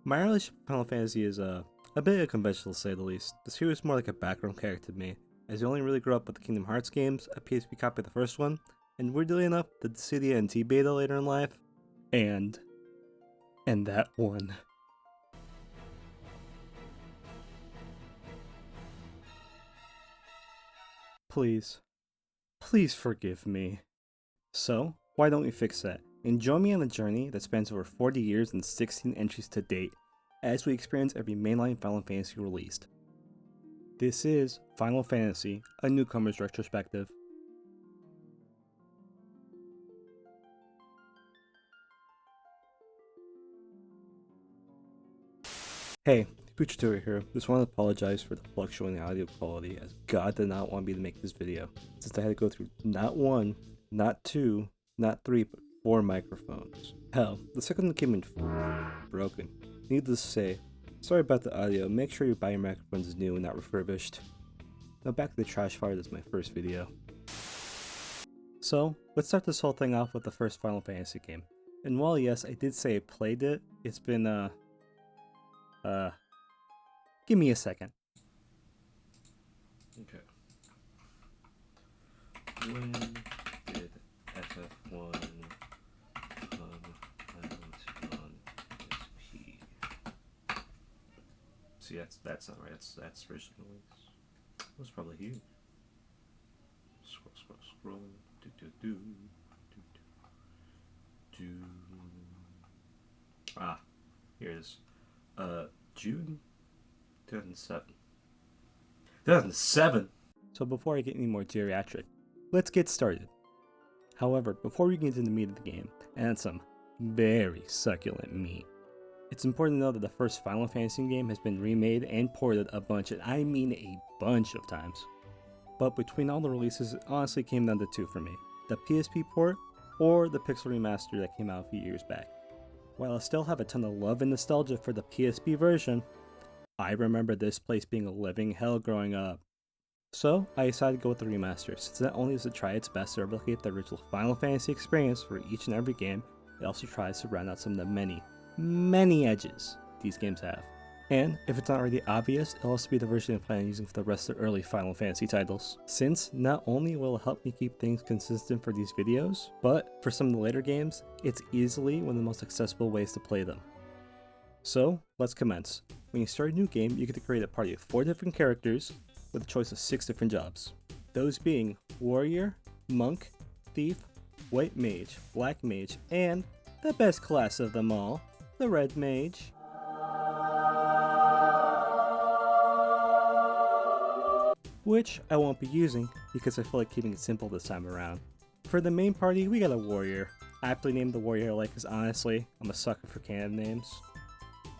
My relationship with Final Fantasy is a bit unconventional to say the least. The series is more like a background character to me, as I only really grew up with the Kingdom Hearts games, a PSP copy of the first one, and weirdly enough, the CDNT beta later in life, and that one. Please forgive me. So, why don't we fix that, and join me on a journey that spans over 40 years and 16 entries to date, as we experience every mainline Final Fantasy released. This is Final Fantasy, a newcomer's retrospective. Hey, Future Tour here. Just want to apologize for the fluctuating audio quality, as God did not want me to make this video, since I had to go through not one, not two, not three, but 4 microphones. Hell, the second one came in broken. Needless to say, sorry about the audio. Make sure you buy your microphones new and not refurbished. Now back to the trash fire. This is my first video. So, let's start this whole thing off with the first Final Fantasy game. And while yes, I did say I played it, it's been give me a second. Okay. When did FF1 come out on PSP? See, that's not right. That's original links. It was probably here. Scroll. Ah, here it is. June 2007. 2007? So before I get any more geriatric, let's get started. However, before we get into the meat of the game, and some very succulent meat, it's important to know that the first Final Fantasy game has been remade and ported a bunch, and I mean a bunch of times. But between all the releases, it honestly came down to 2 for me: the PSP port or the Pixel remaster that came out a few years back. While I still have a ton of love and nostalgia for the PSP version, I remember this place being a living hell growing up. So I decided to go with the remaster, since not only does it try its best to replicate the original Final Fantasy experience for each and every game, it also tries to round out some of the many edges these games have. And if it's not already obvious, it'll also be the version I plan on using for the rest of the early Final Fantasy titles, since not only will it help me keep things consistent for these videos, but for some of the later games, it's easily one of the most accessible ways to play them. So let's commence. When you start a new game, you get to create a party of 4 different characters with a choice of 6 different jobs. Those being Warrior, Monk, Thief, White Mage, Black Mage, and the best class of them all, the Red Mage. Which I won't be using because I feel like keeping it simple this time around. For the main party, we got a warrior. I aptly named the warrior I like because honestly, I'm a sucker for canon names.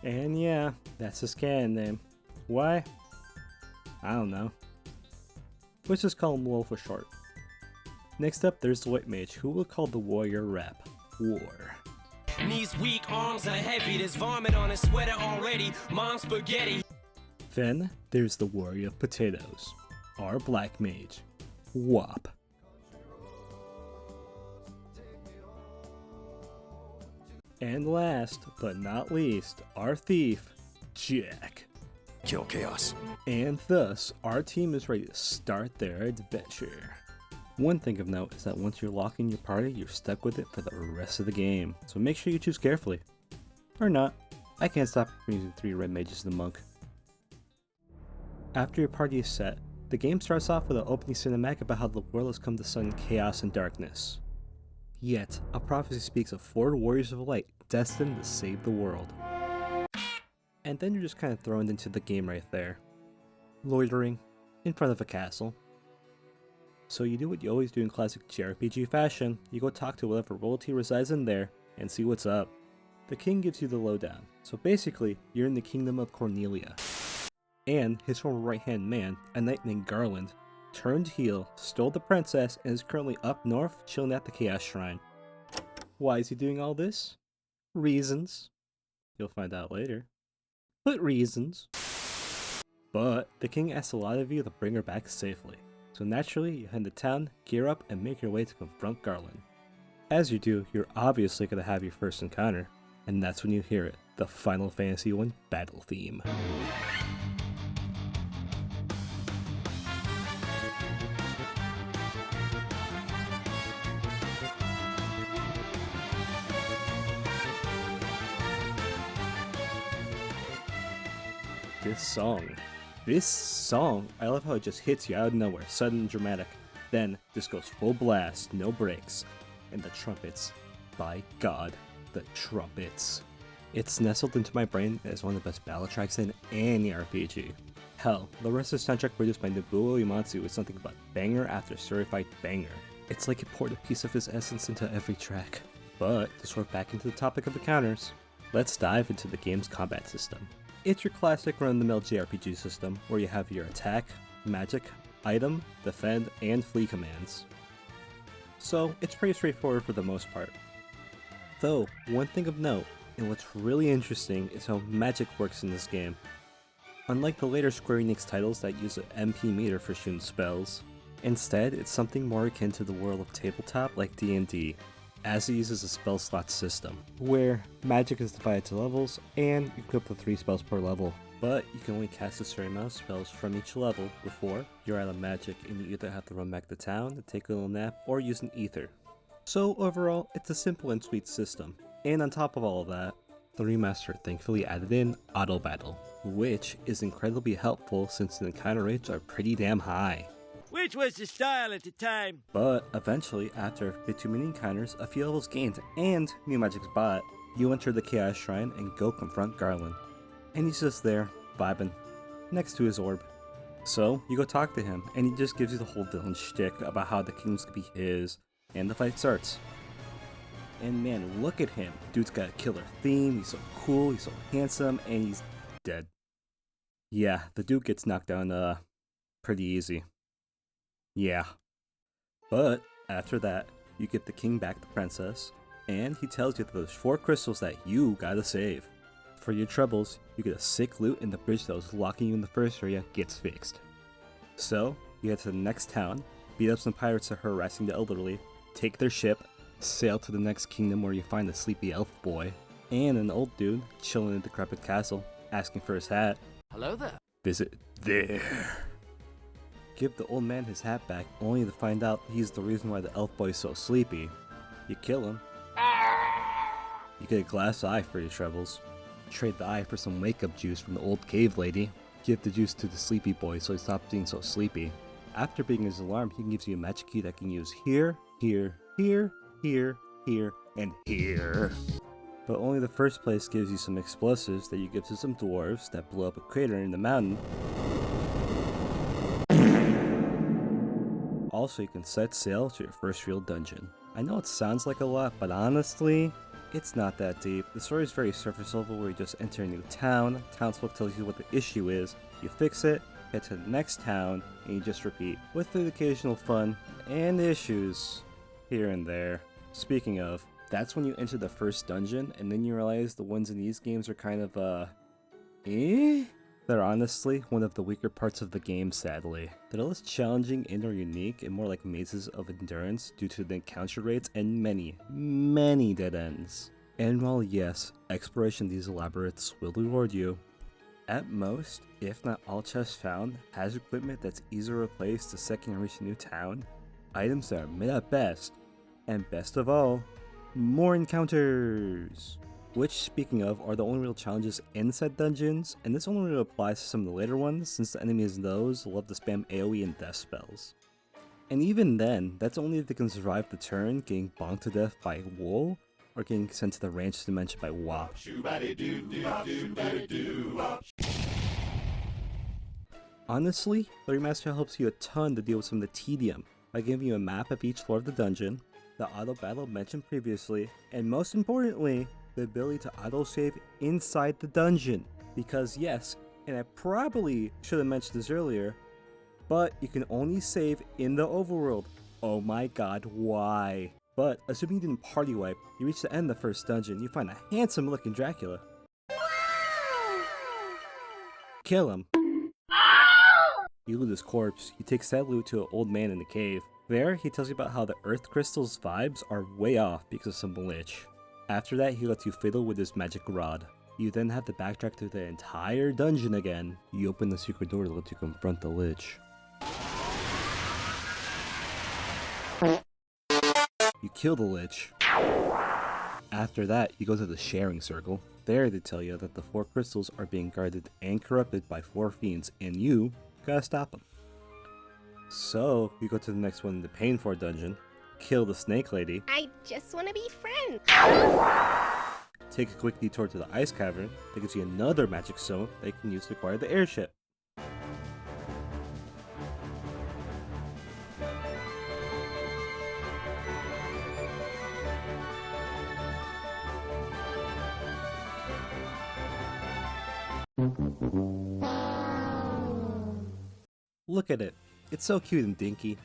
And yeah, that's his canon name. Why? I don't know. Let's just call him Lowell for short. Next up, there's the white mage, who we'll call the warrior rep, War. These weak arms are heavy, there's vomit on his sweater already, mom's spaghetti. Then, there's the warrior of potatoes, our black mage, Wop. And last, but not least, our thief, Jack. Kill chaos. And thus, our team is ready to start their adventure. One thing of note is that once you're locking your party, you're stuck with it for the rest of the game, so make sure you choose carefully. Or not. I can't stop from using 3 red mages and the monk. After your party is set, the game starts off with an opening cinematic about how the world has come to sudden chaos and darkness. Yet, a prophecy speaks of 4 warriors of light destined to save the world. And then you're just kind of thrown into the game right there, loitering in front of a castle. So you do what you always do in classic JRPG fashion, you go talk to whatever royalty resides in there and see what's up. The king gives you the lowdown, so basically, you're in the kingdom of Cornelia. And his former right-hand man, a knight named Garland, turned heel, stole the princess, and is currently up north chilling at the Chaos Shrine. Why is he doing all this? Reasons. You'll find out later. But reasons. But the king asks a lot of you to bring her back safely. So naturally, you head to town, gear up, and make your way to confront Garland. As you do, you're obviously going to have your first encounter, and that's when you hear it, the Final Fantasy I battle theme. This song, I love how it just hits you out of nowhere, sudden and dramatic. Then this goes full blast, no breaks, and the trumpets, by God, the trumpets. It's nestled into my brain as one of the best battle tracks in any RPG. Hell, the rest of the soundtrack produced by Nobuo Uematsu is something but banger after certified banger. It's like it poured a piece of his essence into every track. But to sort back into the topic of the counters, let's dive into the game's combat system. It's your classic run-of-the-mill JRPG system where you have your attack, magic, item, defend, and flee commands. So it's pretty straightforward for the most part. Though, one thing of note, and what's really interesting is how magic works in this game. Unlike the later Square Enix titles that use an MP meter for shooting spells, instead it's something more akin to the world of tabletop like D&D, as it uses a spell slot system, where magic is divided to levels, and you can go up to 3 spells per level, but you can only cast a certain amount of spells from each level before you're out of magic and you either have to run back to town to take a little nap or use an ether. So overall, it's a simple and sweet system, and on top of all of that, the remaster thankfully added in auto battle, which is incredibly helpful since the encounter rates are pretty damn high. Which was the style at the time. But eventually, after a bit too many encounters, a few levels gained, and new magic's bought, you enter the Chaos Shrine and go confront Garland. And he's just there, vibing, next to his orb. So, you go talk to him, and he just gives you the whole villain shtick about how the kingdom's gonna be his, and the fight starts. And man, look at him. Dude's got a killer theme, he's so cool, he's so handsome, and he's dead. Yeah, the dude gets knocked down, pretty easy. Yeah. But after that, you get the king back the princess, and he tells you that there's 4 crystals that you gotta save. For your troubles, you get a sick loot and the bridge that was locking you in the first area gets fixed. So, you head to the next town, beat up some pirates that are harassing the elderly, take their ship, sail to the next kingdom where you find a sleepy elf boy, and an old dude chilling in a decrepit castle, asking for his hat. Hello there. Visit there. Give the old man his hat back, only to find out he's the reason why the elf boy's so sleepy. You kill him. You get a glass eye for your troubles. Trade the eye for some wake-up juice from the old cave lady. Give the juice to the sleepy boy so he stops being so sleepy. After being his alarm, he gives you a magic key that can use here, here, here, here, here, and here. But only the first place gives you some explosives that you give to some dwarves that blow up a crater in the mountain. Also, you can set sail to your first real dungeon. I know it sounds like a lot, but honestly, it's not that deep. The story is very surface level where you just enter a new town, townsfolk tells you what the issue is, you fix it, head to the next town, and you just repeat, with the occasional fun and issues here and there. Speaking of, that's when you enter the first dungeon, and then you realize the ones in these games are kind of, They're honestly one of the weaker parts of the game, sadly. They're less challenging and or unique and more like mazes of endurance due to the encounter rates and many dead ends. And while yes, exploration of these labyrinths will reward you, at most, if not all chests found, has equipment that's easy to replace the second you reach a new town, items that are mid at best, and best of all, more encounters! Which, speaking of, are the only real challenges in said dungeons, and this only really applies to some of the later ones since the enemies in those love to spam AoE and death spells. And even then, that's only if they can survive the turn getting bonked to death by Wool, or getting sent to the ranch dimension by Wop. Honestly, the remaster helps you a ton to deal with some of the tedium by giving you a map of each floor of the dungeon, the auto battle mentioned previously, and most importantly, the ability to autosave inside the dungeon. Because yes, and I probably should have mentioned this earlier, but you can only save in the overworld. Oh my god, why? But assuming you didn't party wipe, you reach the end of the first dungeon, you find a handsome looking Dracula. Kill him. You loot his corpse, you take said loot to an old man in the cave. There, he tells you about how the earth crystal's vibes are way off because of some glitch. After that, he lets you fiddle with his magic rod. You then have to backtrack through the entire dungeon again. You open the secret door to let you confront the Lich. You kill the Lich. After that, you go to the sharing circle. There they tell you that the 4 crystals are being guarded and corrupted by 4 fiends, and you gotta stop them. So, you go to the next one in the Pain 4 dungeon, kill the snake lady. I just want to be friends. Take a quick detour to the ice cavern that gives you another magic stone that you can use to acquire the airship. Look at it, it's so cute and dinky.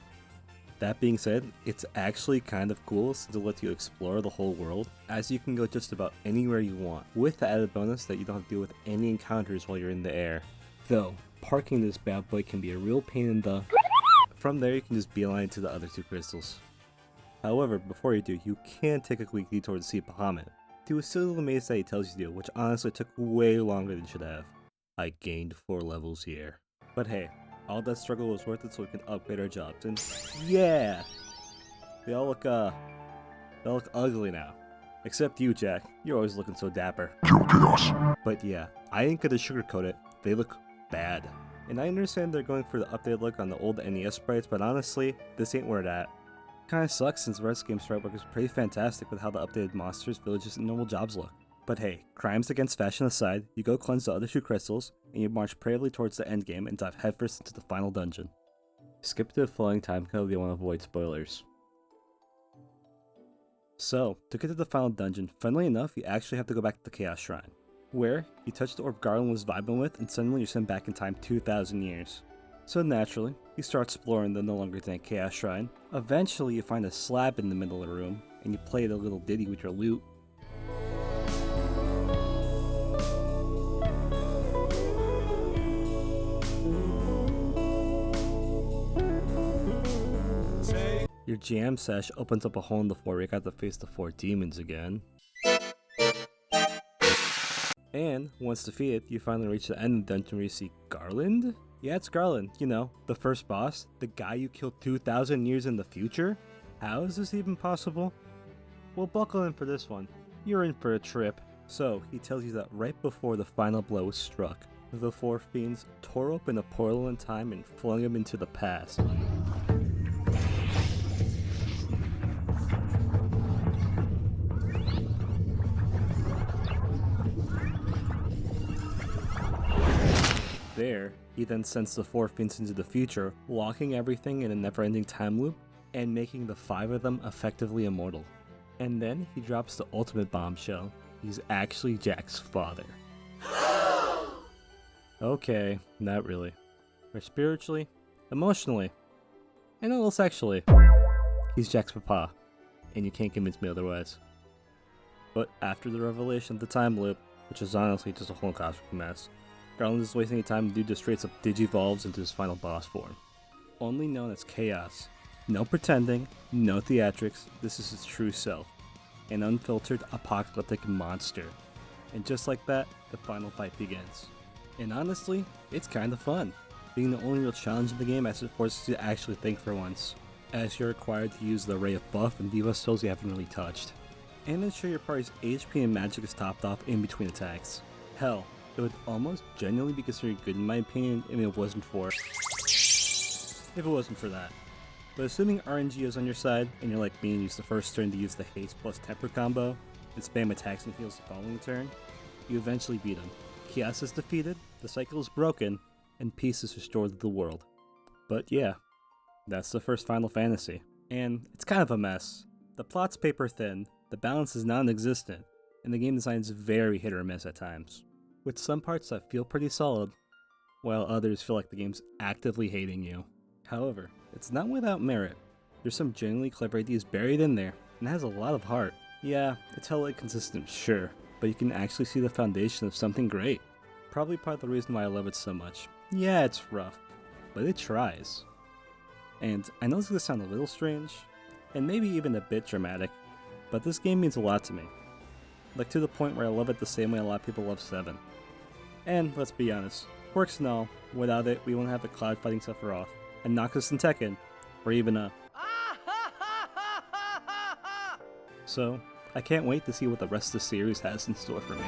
That being said, it's actually kind of cool since it lets you explore the whole world, as you can go just about anywhere you want, with the added bonus that you don't have to deal with any encounters while you're in the air. Though, parking this bad boy can be a real pain in the... From there you can just beeline to the other 2 crystals. However, before you do, you can take a quick detour to see Bahamut. Do a silly little maze that he tells you to do, which honestly took way longer than it should have. I gained 4 levels here. But hey, all that struggle was worth it so we can upgrade our jobs, and yeah! They all look ugly now. Except you, Jack. You're always looking so dapper. But yeah, I ain't gonna sugarcoat it. They look bad. And I understand they're going for the updated look on the old NES sprites, but honestly, this ain't where it's at. Kinda sucks since the rest of the game's sprite work is pretty fantastic with how the updated monsters, villages, and normal jobs look. But hey, crimes against fashion aside, you go cleanse the other 2 crystals, and you march bravely towards the endgame and dive headfirst into the final dungeon. Skip to the flowing time code if you want to avoid spoilers. So, to get to the final dungeon, funnily enough, you actually have to go back to the Chaos Shrine, where you touch the orb Garland was vibing with, and suddenly you're sent back in time 2,000 years. So naturally, you start exploring the no longer dank Chaos Shrine. Eventually, you find a slab in the middle of the room, and you play the little ditty with your lute. Your jam sesh opens up a hole in the floor where you got to face the 4 demons again. And, once defeated, you finally reach the end of the dungeon where you see Garland? Yeah, it's Garland, you know, the first boss, the guy you killed 2,000 years in the future? How is this even possible? Well, buckle in for this one. You're in for a trip. So, he tells you that right before the final blow was struck, the 4 fiends tore open a portal in time and flung him into the past. There, he then sends the 4 fiends into the future, locking everything in a never-ending time loop, and making the 5 of them effectively immortal. And then he drops the ultimate bombshell. He's actually Jack's father. Okay, not really. Or spiritually, emotionally, and a little sexually. He's Jack's papa, and you can't convince me otherwise. But after the revelation of the time loop, which is honestly just a whole cosmic mess, Garland isn't wasting any time, the dude just straight up digivolves into his final boss form. Only known as Chaos. No pretending, no theatrics, this is his true self. An unfiltered, apocalyptic monster. And just like that, the final fight begins. And honestly, it's kinda fun, being the only real challenge in the game as it forces you to actually think for once, as you're required to use the array of buff and debuff spells you haven't really touched. And ensure your party's HP and magic is topped off in between attacks. Hell, it would almost genuinely be considered good in my opinion if it wasn't for that. But assuming RNG is on your side, and you're like me and use the first turn to use the haste plus temper combo, and spam attacks and heals the following turn, you eventually beat him. Chaos is defeated, the cycle is broken, and peace is restored to the world. But yeah, that's the first Final Fantasy. And it's kind of a mess. The plot's paper thin, the balance is non-existent, and the game design is very hit or miss at times, with some parts that feel pretty solid, while others feel like the game's actively hating you. However, it's not without merit. There's some genuinely clever ideas buried in there, and it has a lot of heart. Yeah, it's hella inconsistent, sure, but you can actually see the foundation of something great. Probably part of the reason why I love it so much. Yeah, it's rough, but it tries. And I know this is gonna sound a little strange, and maybe even a bit dramatic, but this game means a lot to me. like to the point where I love it the same way a lot of people love 7. And let's be honest, quirks and all, without it we won't have the cloud fighting Sephiroth, and Noxus and Tekken, or even a... So, I can't wait to see what the rest of the series has in store for me.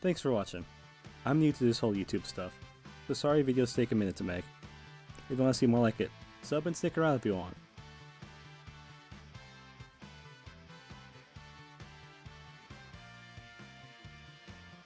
Thanks for watching. I'm new to this whole YouTube stuff, so sorry videos take a minute to make. If you want to see more like it, sub and stick around if you want.